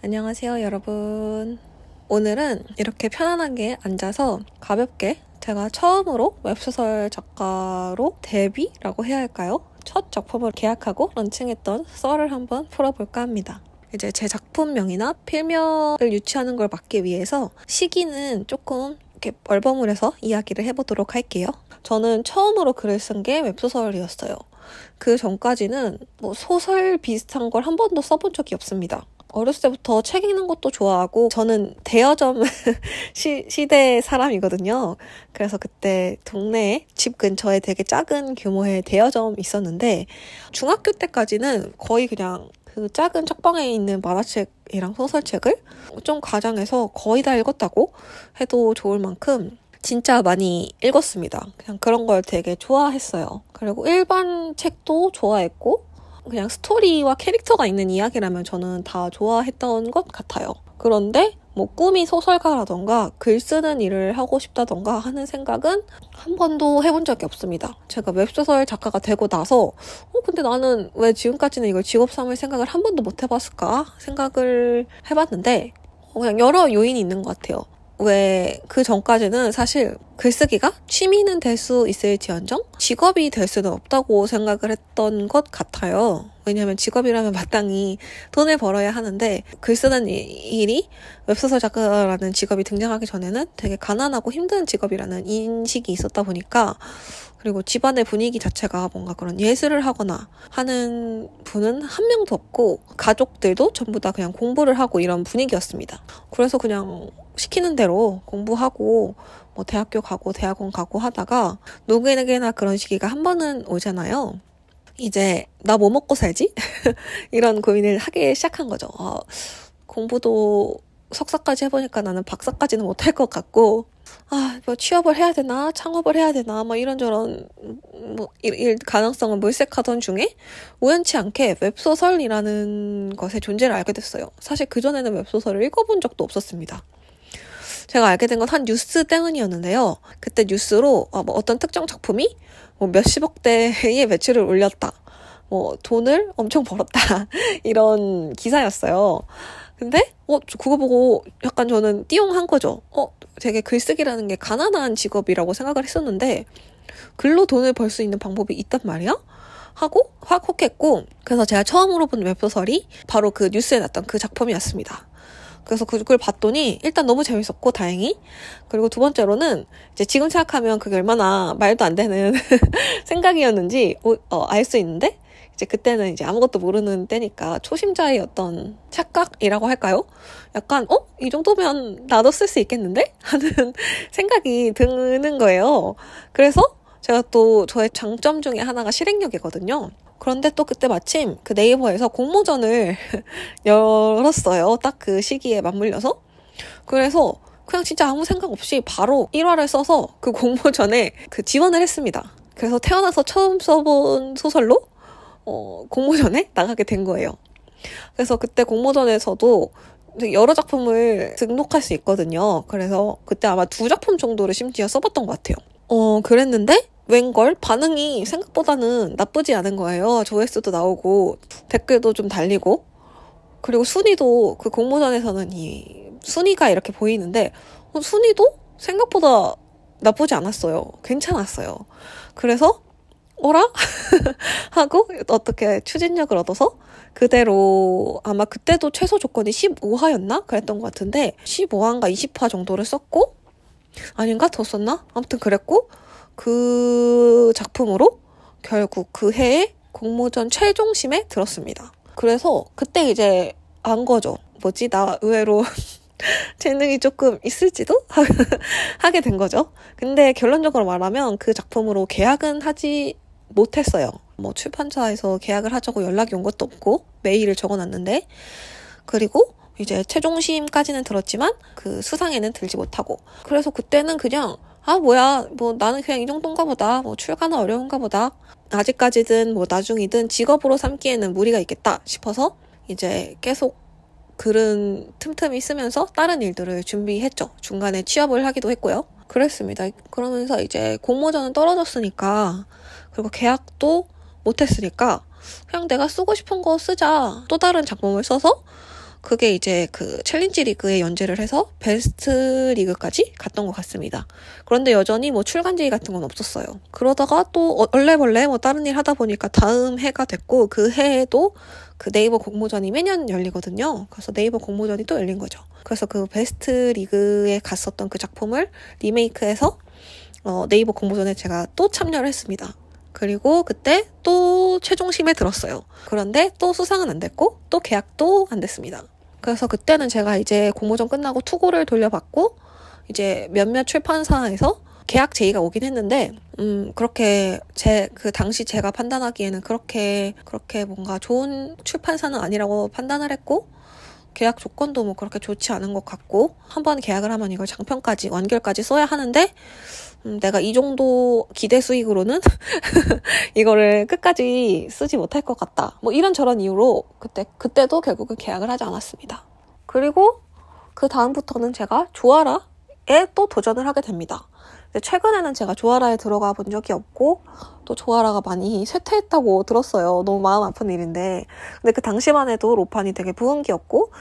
안녕하세요, 여러분. 오늘은 이렇게 편안하게 앉아서 가볍게 제가 처음으로 웹소설 작가로 데뷔라고 해야 할까요? 첫 작품을 계약하고 런칭했던 썰을 한번 풀어볼까 합니다. 이제 제 작품명이나 필명을 유치하는 걸 막기 위해서 시기는 조금 이렇게 얼버무려서 이야기를 해보도록 할게요. 저는 처음으로 글을 쓴 게 웹소설이었어요. 그 전까지는 소설 비슷한 걸 한 번도 써본 적이 없습니다. 어렸을 때부터 책 읽는 것도 좋아하고 저는 대여점 시대 사람이거든요. 그래서 그때 동네에 집 근처에 되게 작은 규모의 대여점 있었는데 중학교 때까지는 거의 그냥 그 작은 책방에 있는 만화책이랑 소설책을 좀 과장해서 거의 다 읽었다고 해도 좋을 만큼 진짜 많이 읽었습니다. 그냥 그런 걸 되게 좋아했어요. 그리고 일반 책도 좋아했고 그냥 스토리와 캐릭터가 있는 이야기라면 저는 다 좋아했던 것 같아요. 그런데 꿈이 소설가라던가 글 쓰는 일을 하고 싶다던가 하는 생각은 한 번도 해본 적이 없습니다. 제가 웹소설 작가가 되고 나서 근데 나는 왜 지금까지는 이걸 직업 삼을 생각을 한 번도 못 해봤을까 생각을 해봤는데 그냥 여러 요인이 있는 것 같아요. 왜 그 전까지는 사실 글쓰기가 취미는 될 수 있을지언정 직업이 될 수는 없다고 생각을 했던 것 같아요. 왜냐하면 직업이라면 마땅히 돈을 벌어야 하는데 글 쓰는 일이 웹소설 작가라는 직업이 등장하기 전에는 되게 가난하고 힘든 직업이라는 인식이 있었다 보니까 그리고 집안의 분위기 자체가 뭔가 그런 예술을 하거나 하는 분은 한 명도 없고 가족들도 전부 다 그냥 공부를 하고 이런 분위기였습니다. 그래서 그냥 시키는 대로 공부하고 대학교 가고 대학원 가고 하다가 누구에게나 그런 시기가 한 번은 오잖아요. 이제 나 뭐 먹고 살지? 이런 고민을 하기 시작한 거죠. 공부도 석사까지 해보니까 나는 박사까지는 못할 것 같고 취업을 해야 되나 창업을 해야 되나 이런저런 일 가능성을 물색하던 중에 우연치 않게 웹소설이라는 것의 존재를 알게 됐어요. 사실 그전에는 웹소설을 읽어본 적도 없었습니다. 제가 알게 된 건 한 뉴스 때문이었는데요. 그때 뉴스로 어떤 특정 작품이 몇십억 대의 매출을 올렸다. 돈을 엄청 벌었다. 이런 기사였어요. 근데 그거 보고 약간 저는 띠용한 거죠. 되게 글쓰기라는 게 가난한 직업이라고 생각을 했었는데 글로 돈을 벌 수 있는 방법이 있단 말이야? 하고 확 혹했고 그래서 제가 처음으로 본 웹소설이 바로 그 뉴스에 났던 그 작품이었습니다. 그래서 그걸 봤더니 일단 너무 재밌었고 다행히 그리고 두 번째로는 이제 지금 생각하면 그게 얼마나 말도 안 되는 생각이었는지 알 수 있는데 이제 그때는 이제 아무것도 모르는 때니까 초심자의 어떤 착각이라고 할까요? 약간 이 정도면 나도 쓸 수 있겠는데? 하는 생각이 드는 거예요. 그래서 제가 또 저의 장점 중에 하나가 실행력이거든요. 그런데 또 그때 마침 그 네이버에서 공모전을 열었어요. 딱 그 시기에 맞물려서. 그래서 그냥 진짜 아무 생각 없이 바로 1화를 써서 그 공모전에 지원을 했습니다. 그래서 태어나서 처음 써본 소설로 공모전에 나가게 된 거예요. 그래서 그때 공모전에서도 여러 작품을 등록할 수 있거든요. 그래서 그때 아마 2작품 정도를 심지어 써봤던 것 같아요. 그랬는데 웬걸 반응이 생각보다는 나쁘지 않은 거예요. 조회수도 나오고 댓글도 좀 달리고 그리고 순위도 그 공모전에서는 이 순위가 이렇게 보이는데 순위도 생각보다 나쁘지 않았어요. 괜찮았어요. 그래서 어라? 하고 어떻게 추진력을 얻어서 그대로 아마 그때도 최소 조건이 15화였나? 그랬던 것 같은데 15화인가 20화 정도를 썼고 아닌가? 더 썼나? 아무튼 그랬고 그 작품으로 결국 그 해에 공모전 최종심에 들었습니다. 그래서 그때 이제 안 거죠. 나 의외로 재능이 조금 있을지도 하게 된 거죠. 근데 결론적으로 말하면 그 작품으로 계약은 하지 못했어요. 출판사에서 계약을 하자고 연락이 온 것도 없고 메일을 적어놨는데 그리고 이제 최종심까지는 들었지만 그 수상에는 들지 못하고 그래서 그때는 그냥 나는 그냥 이 정도인가 보다. 출가는 어려운가 보다. 아직까지든 나중이든 직업으로 삼기에는 무리가 있겠다 싶어서 이제 계속 글은 틈틈이 쓰면서 다른 일들을 준비했죠. 중간에 취업을 하기도 했고요. 그랬습니다. 그러면서 이제 공모전은 떨어졌으니까 그리고 계약도 못했으니까 그냥 내가 쓰고 싶은 거 쓰자. 또 다른 작품을 써서 그게 이제 그 챌린지 리그에 연재를 해서 베스트 리그까지 갔던 것 같습니다. 그런데 여전히 뭐 출간 제의 같은 건 없었어요. 그러다가 또 얼레벌레 뭐 다른 일 하다 보니까 다음 해가 됐고, 그 해에도 그 네이버 공모전이 매년 열리거든요. 그래서 네이버 공모전이 또 열린 거죠. 그래서 그 베스트 리그에 갔었던 그 작품을 리메이크해서 네이버 공모전에 제가 또 참여를 했습니다. 그리고 그때 또 최종심에 들었어요. 그런데 또 수상은 안 됐고 또 계약도 안 됐습니다. 그래서 그때는 제가 이제 공모전 끝나고 투고를 돌려받고 이제 몇몇 출판사에서 계약 제의가 오긴 했는데 그렇게 그 당시 제가 판단하기에는 그렇게 뭔가 좋은 출판사는 아니라고 판단을 했고, 계약 조건도 뭐 그렇게 좋지 않은 것 같고, 한번 계약을 하면 이걸 장편까지 완결까지 써야 하는데 내가 이 정도 기대 수익으로는 이거를 끝까지 쓰지 못할 것 같다. 뭐 이런저런 이유로 그때도 결국은 계약을 하지 않았습니다. 그리고 그 다음부터는 제가 조아라에 또 도전을 하게 됩니다. 근데 최근에는 제가 조아라에 들어가 본 적이 없고, 또 조아라가 많이 쇠퇴했다고 들었어요. 너무 마음 아픈 일인데. 근데 그 당시만 해도 로판이 되게 부흥기였고,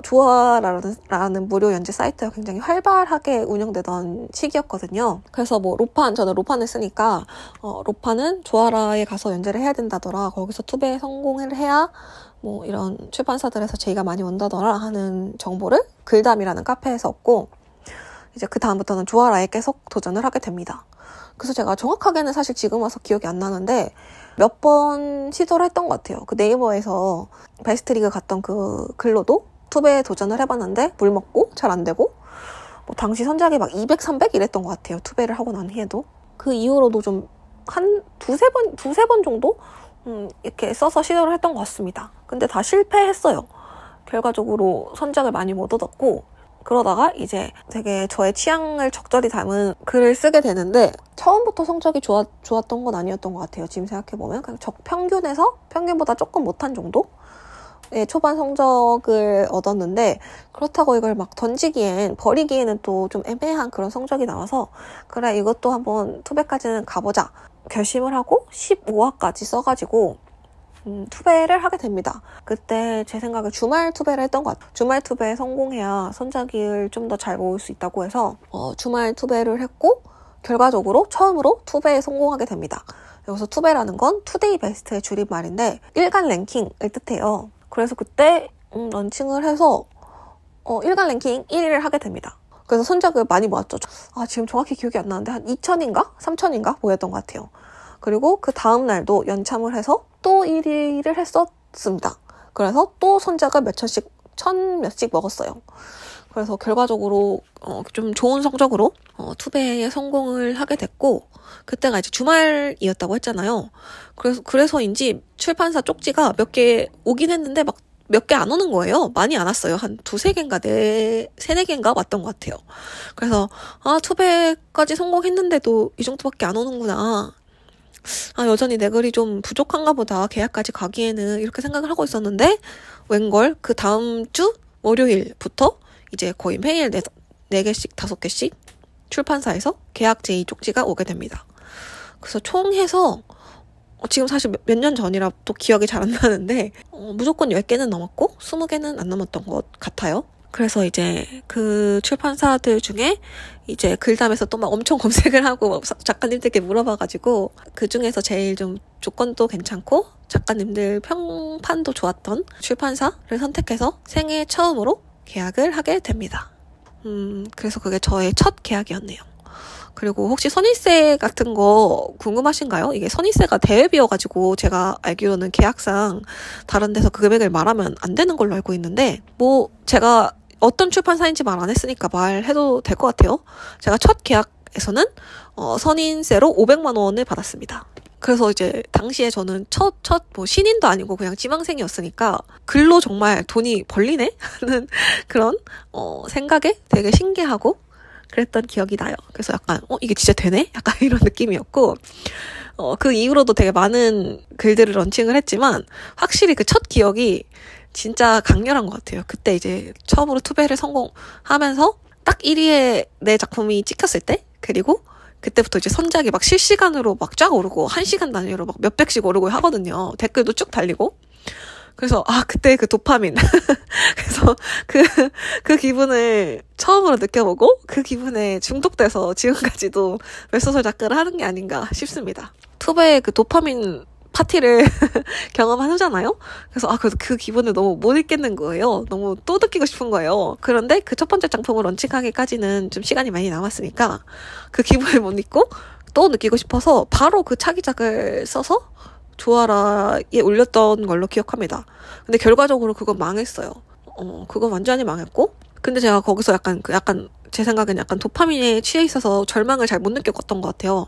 조아라라는 무료 연재 사이트가 굉장히 활발하게 운영되던 시기였거든요. 그래서 뭐 저는 로판을 쓰니까, 로판은 조아라에 가서 연재를 해야 된다더라. 거기서 투배에 성공을 해야 뭐 이런 출판사들에서 제의가 많이 온다더라 하는 정보를 글담이라는 카페에서 얻고, 이제 그 다음부터는 조아라에 계속 도전을 하게 됩니다. 그래서 제가 정확하게는 사실 지금 와서 기억이 안 나는데 몇 번 시도를 했던 것 같아요. 그 네이버에서 베스트 리그 갔던 그 글로도 투배에 도전을 해봤는데 물 먹고 잘 안 되고, 뭐 당시 선작이 막 200, 300 이랬던 것 같아요. 투배를 하고 난 후에도. 그 이후로도 좀 한 두세 번 정도 이렇게 써서 시도를 했던 것 같습니다. 근데 다 실패했어요. 결과적으로 선작을 많이 못 얻었고, 그러다가 이제 되게 저의 취향을 적절히 담은 글을 쓰게 되는데, 처음부터 성적이 좋았던 건 아니었던 것 같아요. 지금 생각해보면 그냥 적평균에서 평균보다 조금 못한 정도의 초반 성적을 얻었는데, 그렇다고 이걸 막 버리기에는 또 좀 애매한 그런 성적이 나와서, 그래 이것도 한번 투배까지는 가보자 결심을 하고 15화까지 써가지고 투배를 하게 됩니다. 그때 제 생각에 주말 투배를 했던 것 같아요. 주말 투배에 성공해야 선작을 좀 더 잘 모을 수 있다고 해서 주말 투배를 했고, 결과적으로 처음으로 투배에 성공하게 됩니다. 여기서 투배라는 건 투데이 베스트의 줄임말인데 일간 랭킹을 뜻해요. 그래서 그때 런칭을 해서 일간 랭킹 1위를 하게 됩니다. 그래서 선작을 많이 모았죠. 지금 정확히 기억이 안 나는데 한 2,000인가? 3,000인가? 모였던 것 같아요. 그리고 그 다음 날도 연참을 해서 또 1위를 했었습니다. 그래서 또 선작을 천 몇씩 먹었어요. 그래서 결과적으로 좀 좋은 성적으로 투배에 성공을 하게 됐고, 그때가 이제 주말이었다고 했잖아요. 그래서인지 출판사 쪽지가 몇 개 오긴 했는데 막 몇 개 안 오는 거예요. 많이 안 왔어요. 한 두세 개인가 세네 개인가 왔던 것 같아요. 그래서 투배까지 성공했는데도 이 정도밖에 안 오는구나. 여전히 내 글이 좀 부족한가 보다. 계약까지 가기에는, 이렇게 생각을 하고 있었는데, 웬걸 그 다음 주 월요일부터 이제 거의 매일 4개씩 5개씩 출판사에서 계약 제의 쪽지가 오게 됩니다. 그래서 총 해서 지금 사실 몇 년 전이라 또 기억이 잘 안 나는데 무조건 10개는 넘었고 20개는 안 넘었던 것 같아요. 그래서 이제 그 출판사들 중에 이제 글담에서 또 막 엄청 검색을 하고 작가님들께 물어봐가지고, 그 중에서 제일 좀 조건도 괜찮고 작가님들 평판도 좋았던 출판사를 선택해서 생애 처음으로 계약을 하게 됩니다. 그래서 그게 저의 첫 계약이었네요. 그리고 혹시 선입세 같은 거 궁금하신가요? 이게 선입세가 대회비여가지고 제가 알기로는 계약상 다른 데서 그 금액을 말하면 안 되는 걸로 알고 있는데, 뭐 제가 어떤 출판사인지 말 안 했으니까 말해도 될 것 같아요. 제가 첫 계약에서는 선인세로 500만 원을 받았습니다. 그래서 이제 당시에 저는 뭐 신인도 아니고 그냥 지망생이었으니까 글로 정말 돈이 벌리네? 하는 그런 생각에 되게 신기하고 그랬던 기억이 나요. 그래서 약간 이게 진짜 되네? 약간 이런 느낌이었고, 그 이후로도 되게 많은 글들을 런칭을 했지만 확실히 그 첫 기억이 진짜 강렬한 것 같아요. 그때 이제 처음으로 투배를 성공하면서 딱 1위에 내 작품이 찍혔을 때, 그리고 그때부터 이제 선작이 막 실시간으로 막 쫙 오르고 1시간 단위로 막 몇백씩 오르고 하거든요. 댓글도 쭉 달리고. 그래서 그때 그 도파민 그래서 그 기분을 처음으로 느껴보고 그 기분에 중독돼서 지금까지도 웹소설 작가를 하는 게 아닌가 싶습니다. 투베의 그 도파민 파티를 경험한 후잖아요. 그래서 그 기분을 너무 못 잊겠는 거예요. 너무 또 느끼고 싶은 거예요. 그런데 그 첫 번째 작품을 런칭하기까지는 좀 시간이 많이 남았으니까 그 기분을 못 잊고 또 느끼고 싶어서 바로 그 차기작을 써서 조아라에 올렸던 걸로 기억합니다. 근데 결과적으로 그건 망했어요. 그건 완전히 망했고, 근데 제가 거기서 약간 제 생각엔 약간 도파민에 취해 있어서 절망을 잘 못 느꼈던 것 같아요.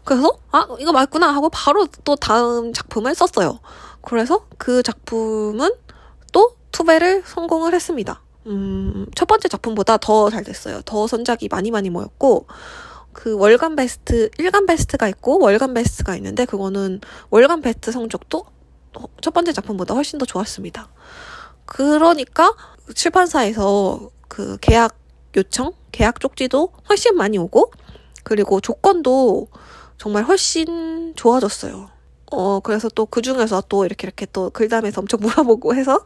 그래서 이거 맞구나 하고 바로 또 다음 작품을 썼어요. 그래서 그 작품은 또 투배를 성공을 했습니다. 첫 번째 작품보다 더 잘 됐어요. 더 선작이 많이 모였고, 그 월간 베스트, 일간 베스트가 있고 월간 베스트가 있는데 그거는 월간 베스트 성적도 첫 번째 작품보다 훨씬 더 좋았습니다. 그러니까 출판사에서 그 계약 요청, 계약 쪽지도 훨씬 많이 오고, 그리고 조건도 정말 훨씬 좋아졌어요. 그래서 또 그 중에서 또 이렇게 또 글담에서 엄청 물어보고 해서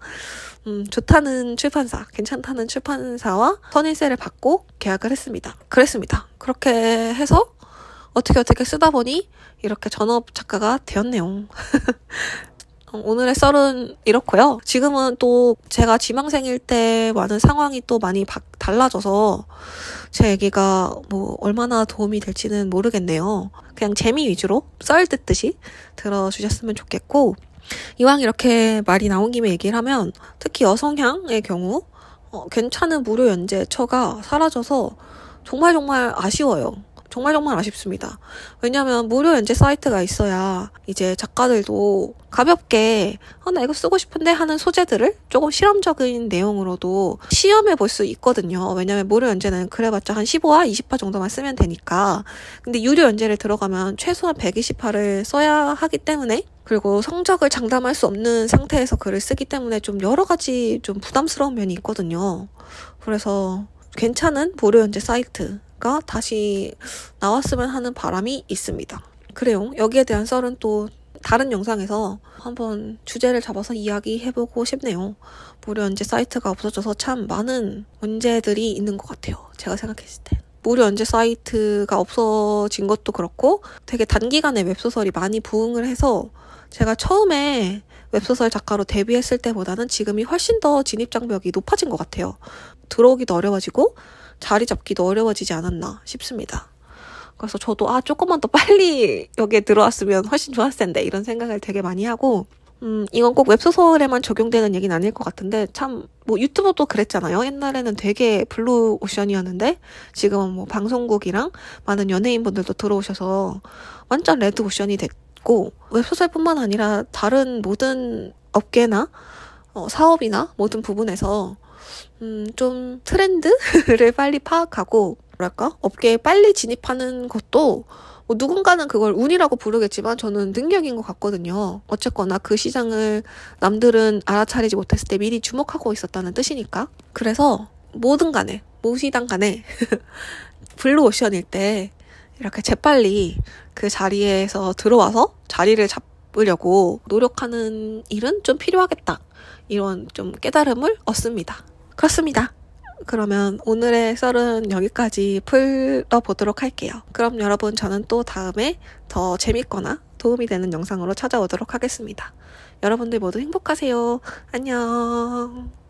좋다는 출판사, 괜찮다는 출판사와 선인세를 받고 계약을 했습니다. 그랬습니다. 그렇게 해서 어떻게 쓰다 보니 이렇게 전업 작가가 되었네요. 오늘의 썰은 이렇고요. 지금은 또 제가 지망생일 때와는 상황이 또 많이 달라져서 제 얘기가 뭐 얼마나 도움이 될지는 모르겠네요. 그냥 재미 위주로 썰 듣듯이 들어주셨으면 좋겠고, 이왕 이렇게 말이 나온 김에 얘기를 하면 특히 여성향의 경우 괜찮은 무료 연재처가 사라져서 정말 아쉬워요. 정말 아쉽습니다. 왜냐면 무료 연재 사이트가 있어야 이제 작가들도 가볍게 나 이거 쓰고 싶은데 하는 소재들을 조금 실험적인 내용으로도 시험해 볼 수 있거든요. 왜냐면 무료 연재는 그래봤자 한 15화, 20화 정도만 쓰면 되니까. 근데 유료 연재를 들어가면 최소한 120화를 써야 하기 때문에, 그리고 성적을 장담할 수 없는 상태에서 글을 쓰기 때문에 좀 여러 가지 좀 부담스러운 면이 있거든요. 그래서 괜찮은 무료 연재 사이트가 다시 나왔으면 하는 바람이 있습니다. 그래요. 여기에 대한 썰은 또 다른 영상에서 한번 주제를 잡아서 이야기해보고 싶네요. 무료 연재 사이트가 없어져서 참 많은 문제들이 있는 것 같아요. 제가 생각했을 때. 무료 연재 사이트가 없어진 것도 그렇고 되게 단기간에 웹소설이 많이 부흥을 해서 제가 처음에 웹소설 작가로 데뷔했을 때보다는 지금이 훨씬 더 진입장벽이 높아진 것 같아요. 들어오기도 어려워지고 자리 잡기도 어려워지지 않았나 싶습니다. 그래서 저도 조금만 더 빨리 여기에 들어왔으면 훨씬 좋았을 텐데 이런 생각을 되게 많이 하고, 이건 꼭 웹소설에만 적용되는 얘기는 아닐 것 같은데, 참 뭐 유튜브도 그랬잖아요. 옛날에는 되게 블루 오션이었는데 지금은 뭐 방송국이랑 많은 연예인분들도 들어오셔서 완전 레드 오션이 됐고, 웹소설뿐만 아니라 다른 모든 업계나 사업이나 모든 부분에서 좀 트렌드를 빨리 파악하고 업계에 빨리 진입하는 것도 누군가는 그걸 운이라고 부르겠지만 저는 능력인 것 같거든요. 어쨌거나 그 시장을 남들은 알아차리지 못했을 때 미리 주목하고 있었다는 뜻이니까. 그래서 무시당 간에 블루오션일 때 이렇게 재빨리 그 자리에서 들어와서 자리를 잡으려고 노력하는 일은 좀 필요하겠다. 이런 좀 깨달음을 얻습니다. 그렇습니다. 그러면 오늘의 썰은 여기까지 풀어보도록 할게요. 그럼 여러분, 저는 또 다음에 더 재밌거나 도움이 되는 영상으로 찾아오도록 하겠습니다. 여러분들 모두 행복하세요. 안녕.